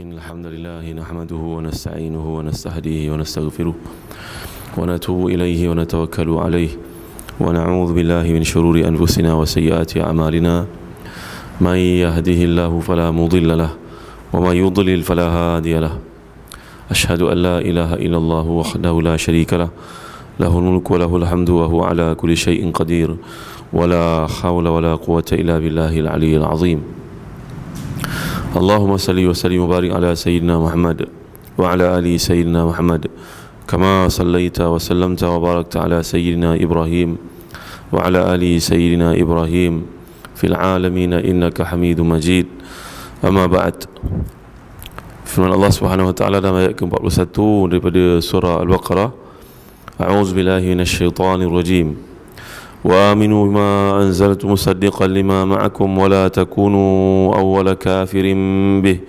إن الحمد لله نحمده ونستعينه ونستهديه ونستغفره ونتوب إليه ونتوكل عليه ونعوذ بالله من شرور أنفسنا وسيئات أعمالنا من يهده الله فلا مضل له ومن يضلل فلا هادي له أشهد أن لا إله إلا الله وحده لا شريك له له الملك وله الحمد وهو على كل شيء قدير ولا حول ولا قوة إلا بالله العلي العظيم اللهم صل وسلم وبارك على سيدنا محمد وعلى آل سيدنا محمد كما صليت وسلمت وباركت على سيدنا إبراهيم وعلى آل سيدنا إبراهيم في العالمين إنك حميد مجيد. أما بعد, firman Allah Subhanahu wa taala dalam ayat ke-41 daripada surah Al-Baqarah, A'udzu billahi minasyaitonir rajim. Wa aminu bima anzaltu musaddiqan lima ma'akum wa la takunu awwala kafirin bih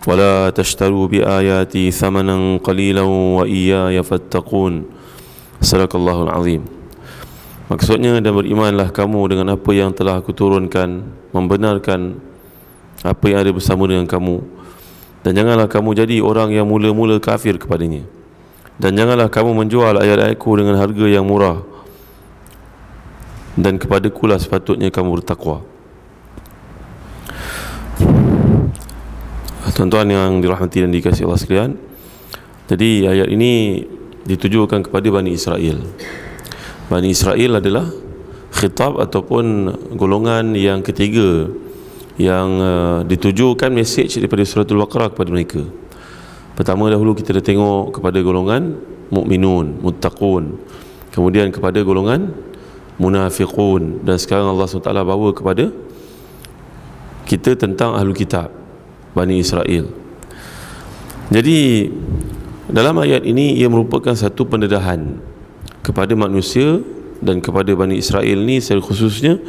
wa la tashtaru bi ayati thamanan qalilan wa iyaya fattaqun. Sadaqallahul azim. Maksudnya, dan berimanlah kamu dengan apa yang telah aku turunkan, membenarkan apa yang ada bersama dengan kamu, dan janganlah kamu jadi orang yang mula-mula kafir kepadanya, dan janganlah kamu menjual ayat-ayatku dengan harga yang murah, dan kepadakulah sepatutnya kamu bertakwa. Tuan-tuan yang dirahmati dan dikasihi Allah sekalian, jadi ayat ini ditujukan kepada Bani Israel. Bani Israel adalah khitab ataupun golongan yang ketiga yang ditujukan mesej daripada surah Al-Baqarah kepada mereka. Pertama dahulu kita dah tengok kepada golongan mukminun, muttaqun, kemudian kepada golongan munafiqun, dan sekarang Allah SWT bawa kepada kita tentang Ahlul Kitab, Bani Israel. Jadi dalam ayat ini ia merupakan satu pendedahan kepada manusia dan kepada Bani Israel ni secara khususnya,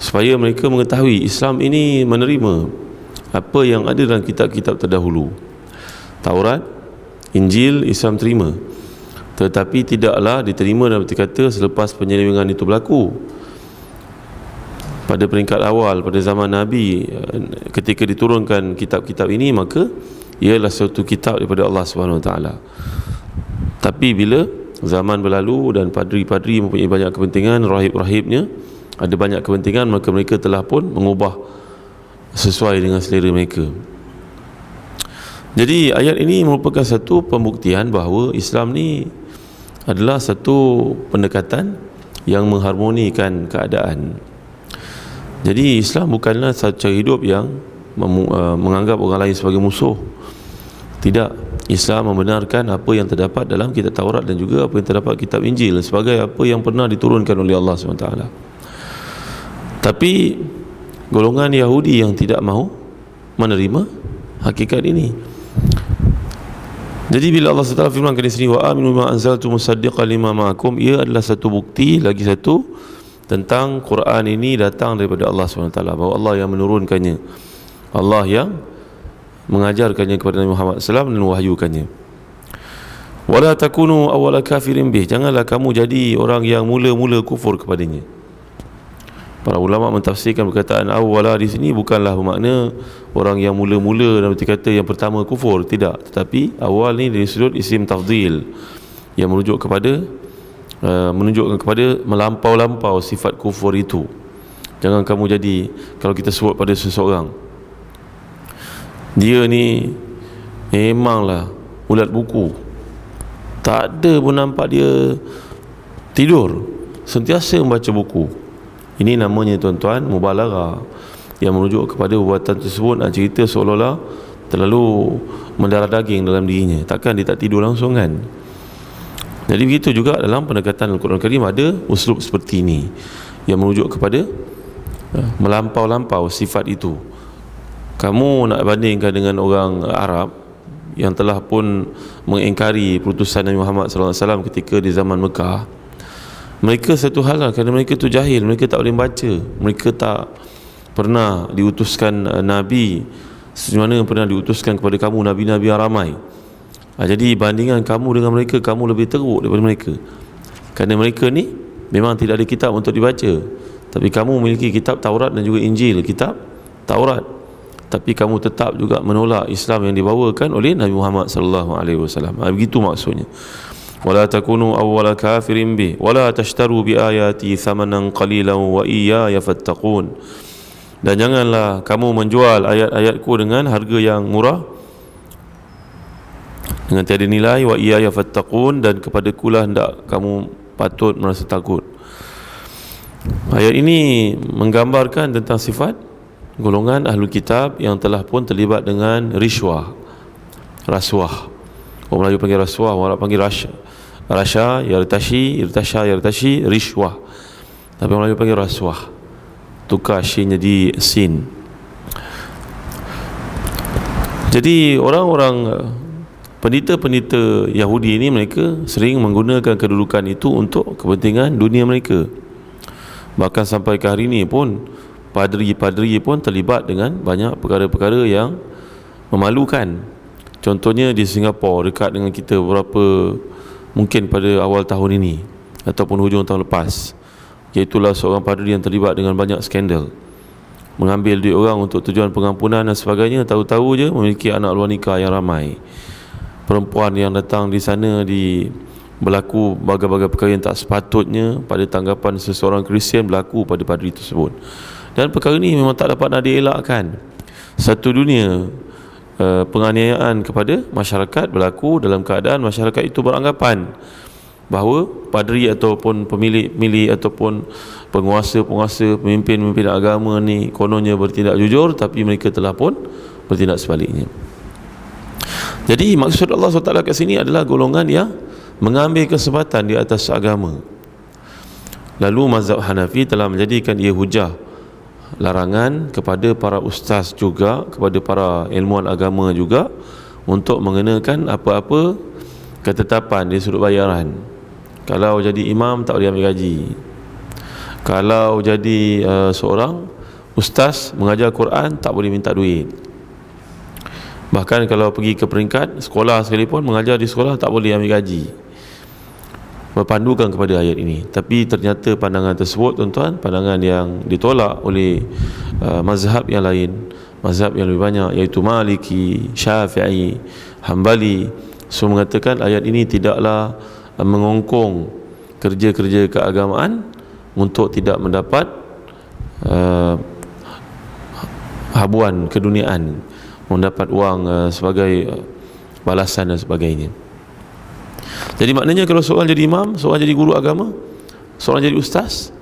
supaya mereka mengetahui Islam ini menerima apa yang ada dalam kitab-kitab terdahulu. Taurat, Injil, Islam terima, tetapi tidaklah diterima dalam arti kata selepas penyelewengan itu berlaku. Pada peringkat awal, pada zaman Nabi, ketika diturunkan kitab-kitab ini, maka ialah suatu kitab daripada Allah SWT. Tapi bila zaman berlalu dan padri-padri mempunyai banyak kepentingan, rahib-rahibnya ada banyak kepentingan, maka mereka telah pun mengubah sesuai dengan selera mereka. Jadi ayat ini merupakan satu pembuktian bahawa Islam ni adalah satu pendekatan yang mengharmonikan keadaan. Jadi Islam bukanlah satu cara hidup yang menganggap orang lain sebagai musuh. Tidak. Islam membenarkan apa yang terdapat dalam kitab Taurat dan juga apa yang terdapat kitab Injil sebagai apa yang pernah diturunkan oleh Allah SWT. Tapi golongan Yahudi yang tidak mahu menerima hakikat ini. Jadi bila Allah SWT firmankan di sini, wa aminu bima anzaltu musaddiqan lima ma'akum, ia adalah satu bukti, lagi satu, tentang Quran ini datang daripada Allah SWT, bahawa Allah yang menurunkannya, Allah yang mengajarkannya kepada Nabi Muhammad SAW dan wahyukannya. Wala takunu awwala kafirin bih, janganlah kamu jadi orang yang mula-mula kufur kepadanya. Para ulama mentafsirkan perkataan awwala di sini bukanlah bermakna orang yang mula-mula dalam arti kata yang pertama kufur, tidak, tetapi awal ni dari sudut isim tafdhil yang menunjukkan kepada melampau-lampau sifat kufur itu. Jangan kamu jadi, kalau kita sebut pada seseorang, dia ni memanglah ulat buku, tak ada pun nampak dia tidur, sentiasa membaca buku, ini namanya tuan-tuan mubalaghah, yang merujuk kepada perbuatan tersebut nak cerita seolah-olah terlalu mendarah daging dalam dirinya. Takkan dia tak tidur langsung kan? Jadi begitu juga dalam pendekatan Al-Quran Karim ada uslub seperti ini yang merujuk kepada melampau-lampau sifat itu. Kamu nak bandingkan dengan orang Arab yang telah pun mengingkari perutusan Nabi Muhammad SAW ketika di zaman Mekah. Mereka satu hal lah, kerana mereka tu jahil, mereka tak boleh baca, mereka tak pernah diutuskan Nabi sebagaimana yang pernah diutuskan kepada kamu Nabi-Nabi yang ramai. Jadi bandingan kamu dengan mereka, kamu lebih teruk daripada mereka, kerana mereka ni memang tidak ada kitab untuk dibaca, tapi kamu memiliki kitab Taurat dan juga Injil, kitab Taurat. tapi kamu tetap juga menolak Islam yang dibawakan oleh Nabi Muhammad sallallahu alaihi wasallam. Begitu maksudnya. Wala takunu awwala kafirin bi wala tashtaru bi ayati thamanan qalilan wa iyaya fattaqun. Dan janganlah kamu menjual ayat-ayatku dengan harga yang murah, dengan tiada nilai, wa iyaya fattaqun, dan kepadakulah hendak kamu patut merasa takut. Ayat ini menggambarkan tentang sifat golongan ahlul kitab yang telah pun terlibat dengan rasuah. Orang Melayu panggil rasuah, orang Arab panggil rasya, yartashi, rishwah. Tapi orang Melayu panggil rasuah. Tukar shin jadi sin. Jadi orang-orang pendeta-pendeta Yahudi ini, mereka sering menggunakan kedudukan itu untuk kepentingan dunia mereka. Bahkan sampai ke hari ini pun padri-padri pun terlibat dengan banyak perkara-perkara yang memalukan. Contohnya di Singapura, dekat dengan kita beberapa, mungkin pada awal tahun ini ataupun hujung tahun lepas, iaitulah seorang padri yang terlibat dengan banyak skandal, mengambil duit orang untuk tujuan pengampunan dan sebagainya. Tahu-tahu je memiliki anak luar nikah yang ramai. Perempuan yang datang di sana berlaku bagai-bagai perkara yang tak sepatutnya pada tanggapan seseorang Kristian berlaku pada padri tersebut. Dan perkara ini memang tak dapat nak dielakkan. Satu dunia penganiayaan kepada masyarakat berlaku dalam keadaan masyarakat itu beranggapan bahawa padri ataupun pemilik ataupun penguasa-penguasa, pemimpin-pemimpin agama ni kononnya bertindak jujur, tapi mereka telah pun bertindak sebaliknya. Jadi maksud Allah SWT kat sini adalah golongan yang mengambil kesempatan di atas agama. Lalu mazhab Hanafi telah menjadikan ia hujah, larangan kepada para ustaz juga, kepada para ilmuwan agama juga, untuk mengenakan apa-apa ketetapan di sudut bayaran. Kalau jadi imam tak boleh ambil gaji. Kalau jadi seorang ustaz mengajar Quran tak boleh minta duit. Bahkan kalau pergi ke peringkat sekolah sekalipun, mengajar di sekolah tak boleh ambil gaji. Berpandukan kepada ayat ini. Tapi ternyata pandangan tersebut, tuan-tuan, pandangan yang ditolak oleh mazhab yang lain, mazhab yang lebih banyak, iaitu Maliki, Syafi'i, Hambali. Semua mengatakan ayat ini tidaklah mengongkong kerja-kerja keagamaan untuk tidak mendapat habuan keduniaan, mendapat wang sebagai balasan dan sebagainya. Jadi maknanya kalau seorang jadi imam, seorang jadi guru agama, seorang jadi ustaz,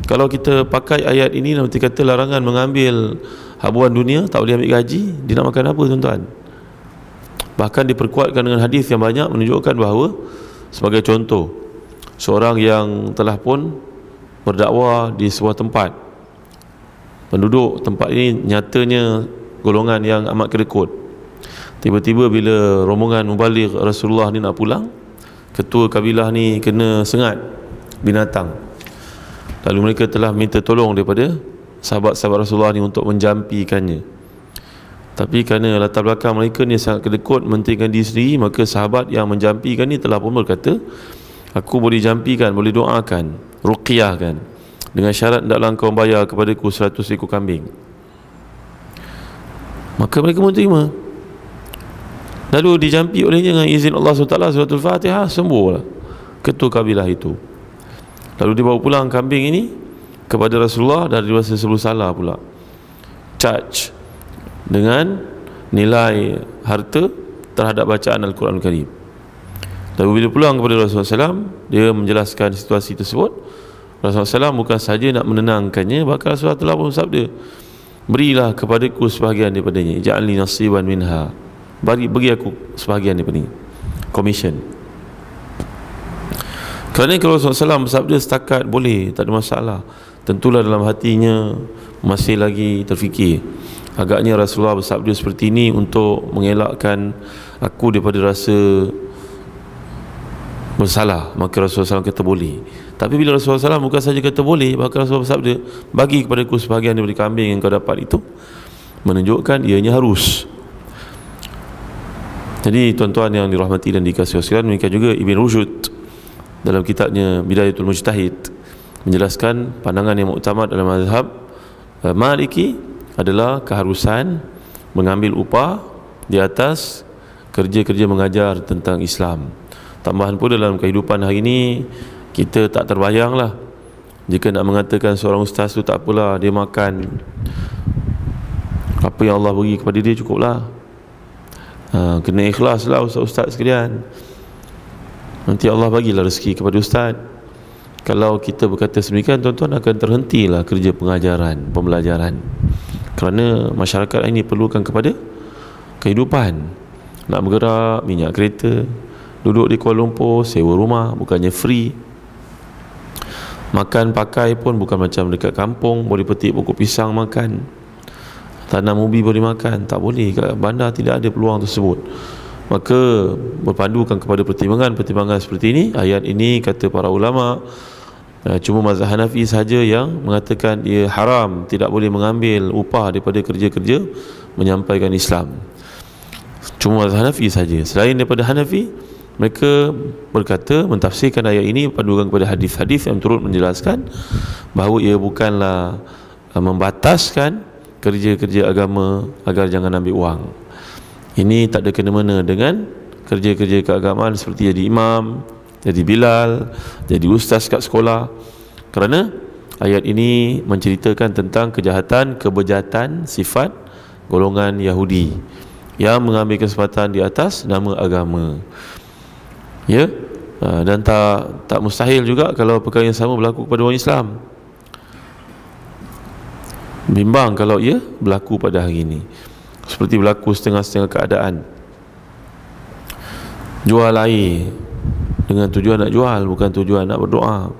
kalau kita pakai ayat ini nanti kata larangan mengambil habuan dunia, tak boleh ambil gaji, dia nak makan apa, tuan-tuan? Bahkan diperkuatkan dengan hadis yang banyak menunjukkan bahawa, sebagai contoh, seorang yang telah pun berdakwah di sebuah tempat, penduduk tempat ini nyatanya golongan yang amat kedekut. Tiba-tiba bila rombongan mubaligh Rasulullah ni nak pulang, ketua kabilah ni kena sengat binatang. Lalu mereka telah minta tolong daripada sahabat-sahabat Rasulullah ni untuk menjampikannya. Tapi kerana latar belakang mereka ni sangat kedekut, mentingkan diri sendiri, maka sahabat yang menjampikan ni telah pun berkata, aku boleh jampikan, boleh doakan, ruqyahkan, dengan syarat hendaklah kau bayar kepadaku 100 ekor kambing. Maka mereka pun terima. Lalu dijampi olehnya dengan izin Allah SWT, suratul Fatihah, sembuhlah ketua kabilah itu. Lalu dibawa pulang kambing ini kepada Rasulullah dan dirasa sebelum salah pula, charge dengan nilai harta terhadap bacaan Al-Quran Al-Karim. Lalu bila pulang kepada Rasulullah SAW, dia menjelaskan situasi tersebut. Rasulullah SAW bukan sahaja nak menenangkannya, bahkan Rasulullah telah pun bersabda, berilah kepadaku sebahagian daripadanya, ja'alni nasiban minha, bagi aku sebahagian daripadanya, commission. Kerana kalau Rasulullah SAW bersabda setakat boleh, tak ada masalah, tentulah dalam hatinya masih lagi terfikir, agaknya Rasulullah bersabda seperti ini untuk mengelakkan aku daripada rasa bersalah, maka Rasulullah SAW kata boleh. Tapi bila Rasulullah SAW bukan saja kata boleh, bahkan Rasulullah bersabda, bagi kepadaku sebahagian daripada kambing yang kau dapat itu, menunjukkan ianya harus. Jadi tuan-tuan yang dirahmati dan dikasihi sekalian, demikian juga Ibn Rushd dalam kitabnya Bidayatul Mujtahid menjelaskan pandangan yang muktamad dalam mazhab Maliki adalah keharusan mengambil upah di atas kerja-kerja mengajar tentang Islam. Tambahan pun dalam kehidupan hari ini, kita tak terbayang lah jika nak mengatakan seorang ustaz tu tak apalah, dia makan apa yang Allah beri kepada dia cukuplah. Kena ikhlas lah ustaz-ustaz sekalian. Nanti Allah bagilah rezeki kepada ustaz. Kalau kita berkata sedemikian, tuan-tuan, akan terhentilah kerja pengajaran, pembelajaran. Kerana masyarakat ini perlukan kepada kehidupan. Nak bergerak, minyak kereta, duduk di Kuala Lumpur, sewa rumah, bukannya free. Makan pakai pun bukan macam dekat kampung, boleh petik pokok pisang makan, tanam ubi boleh makan. Tak boleh, kat bandar tidak ada peluang tersebut. Maka berpandukan kepada pertimbangan-pertimbangan seperti ini, ayat ini kata para ulama, cuma mazhab Hanafi sahaja yang mengatakan ia haram, tidak boleh mengambil upah daripada kerja-kerja menyampaikan Islam. Cuma mazhab Hanafi saja. Selain daripada Hanafi, mereka berkata, mentafsirkan ayat ini berpandukan kepada hadis-hadis yang turut menjelaskan bahawa ia bukanlah membataskan kerja-kerja agama agar jangan ambil wang. Ini tak ada kena-mena dengan kerja-kerja keagamaan seperti jadi imam, jadi bilal, jadi ustaz kat sekolah. Kerana ayat ini menceritakan tentang kejahatan, kebejatan sifat golongan Yahudi yang mengambil kesempatan di atas nama agama. Ya, dan tak mustahil juga kalau perkara yang sama berlaku kepada orang Islam. Bimbang kalau ia berlaku pada hari ini. Seperti berlaku setengah-setengah keadaan. Jual air dengan tujuan nak jual, bukan tujuan nak berdoa.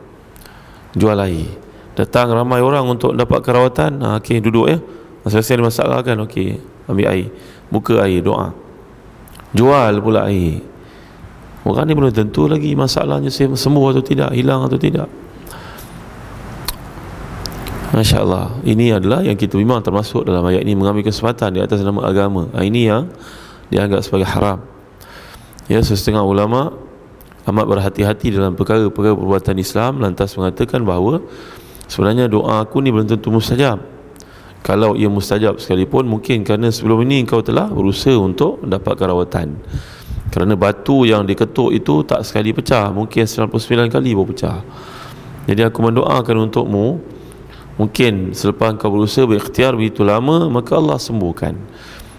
Jual air. Datang ramai orang untuk dapat kerawatan. Okey, duduk ya. Selesai masalah kan, okey, ambil air, buka air, doa. Jual pula air. Orang ni belum tentu lagi masalahnya sembuh atau tidak, hilang atau tidak. Masya Allah, ini adalah yang kita memang termasuk dalam ayat ini, mengambil kesempatan di atas nama agama. Ini yang dianggap sebagai haram. Ya, setengah ulama amat berhati-hati dalam perkara-perkara perbuatan Islam, lantas mengatakan bahawa sebenarnya doa aku ni belum tentu mustajab. Kalau ia mustajab sekalipun, mungkin kerana sebelum ini engkau telah berusaha untuk dapatkan rawatan. Kerana batu yang diketuk itu tak sekali pecah, mungkin 99 kali baru pecah. Jadi aku mendoakan untukmu, mungkin selepas kau berusaha berikhtiar begitu lama, maka Allah sembuhkan.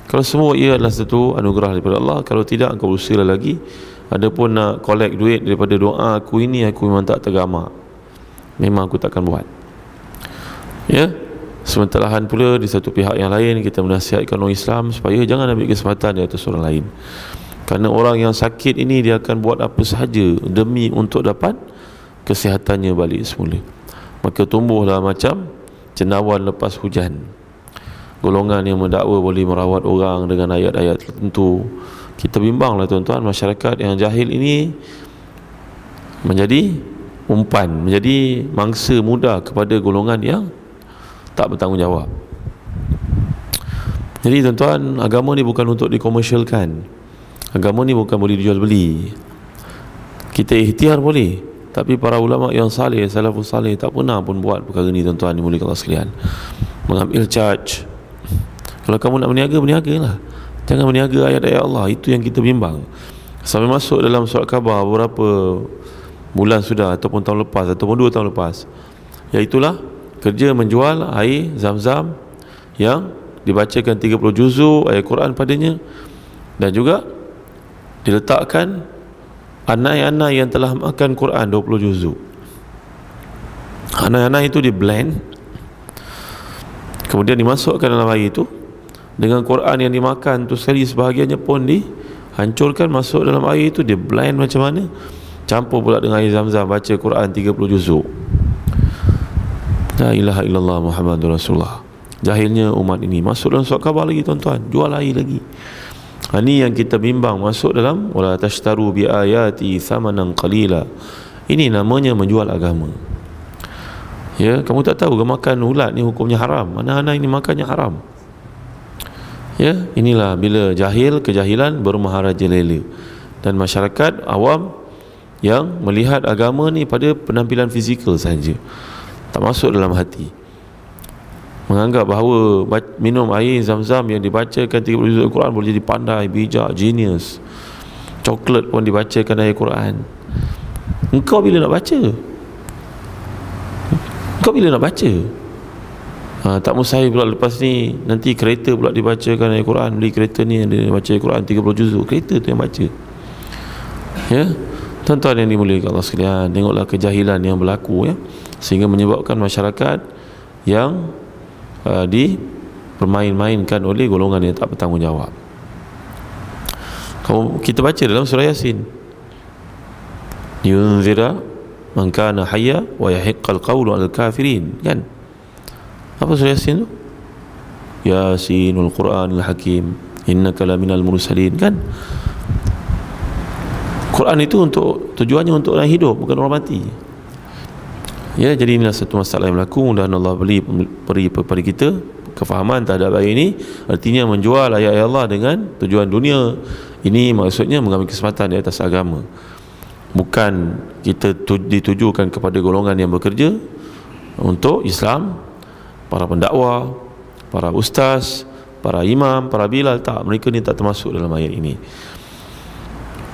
Kalau semua ia adalah satu anugerah daripada Allah. Kalau tidak, engkau berusaha lagi. Adapun nak collect duit daripada doa aku ini, aku memang tak tergamak, memang aku takkan buat. Ya, sementara pula di satu pihak yang lain, kita menasihatkan orang Islam supaya jangan ambil kesempatan di atas orang lain. Kerana orang yang sakit ini, dia akan buat apa sahaja demi untuk dapat kesihatannya balik semula. Maka tumbuhlah macam cendawan lepas hujan. Golongan yang mendakwa boleh merawat orang dengan ayat-ayat tertentu. Kita bimbanglah tuan-tuan, masyarakat yang jahil ini menjadi umpan, menjadi mangsa mudah kepada golongan yang tak bertanggungjawab. Jadi tuan-tuan, agama ni bukan untuk dikomersialkan. Agama ni bukan boleh dijual beli. Kita ikhtiar boleh, tapi para ulama yang saleh, salafus saleh, tak pernah pun buat perkara ni tuan-tuan, dimuliakan Allah sekalian. Mengambil charge. Kalau kamu nak berniaga, berniagalah. Jangan berniaga ayat-ayat Allah. Itu yang kita bimbang. Sampai masuk dalam surat khabar beberapa bulan sudah, ataupun tahun lepas, ataupun 2 tahun lepas, iaitulah kerja menjual air Zam-Zam yang dibacakan 30 juzuk ayat Quran padanya, dan juga diletakkan anai-anai yang telah makan Quran 20 juzuk. Anai-anai itu di blend, kemudian dimasukkan dalam air itu, dengan Quran yang dimakan tu sekali sebahagiannya pun dihancurkan masuk dalam air itu, dia blend macam mana, campur pula dengan air Zam-Zam, baca Quran 30 juzuk. La ilaha illallah Muhammadur Rasulullah. Jahilnya umat ini. Masuk dalam surat khabar lagi tuan-tuan, jual air lagi. Ini yang kita bimbang, masuk dalam wala tashtaru bi ayati thamanan qalila. Ini namanya menjual agama. Ya, kamu tak tahu ke makan ulat ni hukumnya haram? Mana-mana ini makannya haram. Ya, inilah bila jahil, kejahilan bermaharaja lela. Dan masyarakat awam yang melihat agama ni pada penampilan fizikal saja, tak masuk dalam hati. menganggap bahawa minum air zam-zam yang dibacakan 30 juz Al-Quran boleh jadi pandai, bijak, genius. Coklat pun dibacakan ayat Quran. Engkau bila nak baca? Engkau bila nak baca? Tak mustahil pula lepas ni nanti kereta pula dibacakan ayat Quran. Beli kereta ni dia baca ayat Quran 30 juz, kereta tu yang baca. Ya, tuan-tuan yang dimuliakan Allah sekalian, tengoklah kejahilan yang berlaku, ya, sehingga menyebabkan masyarakat yang dipermain-mainkan oleh golongan yang tak bertanggungjawab. Kalau kita baca dalam surah Yasin, yunzira man kana hayya wa yahiqqal qawlu 'alal kafirin, kan? Apa surah Yasin tu? Yasinul Qur'anil Hakim innaka laminal mursalin, kan? Quran itu tujuannya untuk orang hidup, bukan orang mati. Ya, jadi inilah satu masalah yang berlaku. Mudah-mudahan Allah beri kepada kita kefahaman terhadap ayat ini. Artinya menjual ayat Allah dengan tujuan dunia, ini maksudnya mengambil kesempatan di atas agama. Bukan kita ditujukan kepada golongan yang bekerja untuk Islam, para pendakwah, para ustaz, para imam, para bilal. Tak, mereka ni tak termasuk dalam ayat ini.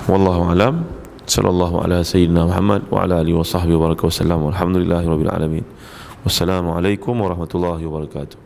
Wallahu alam. Sallallahu ala sayyidina Muhammad wa ala alihi wa sahbihi wa baraka wa sallam. Alhamdulillahirabbil alamin. Wassalamualaikum warahmatullahi wabarakatuh.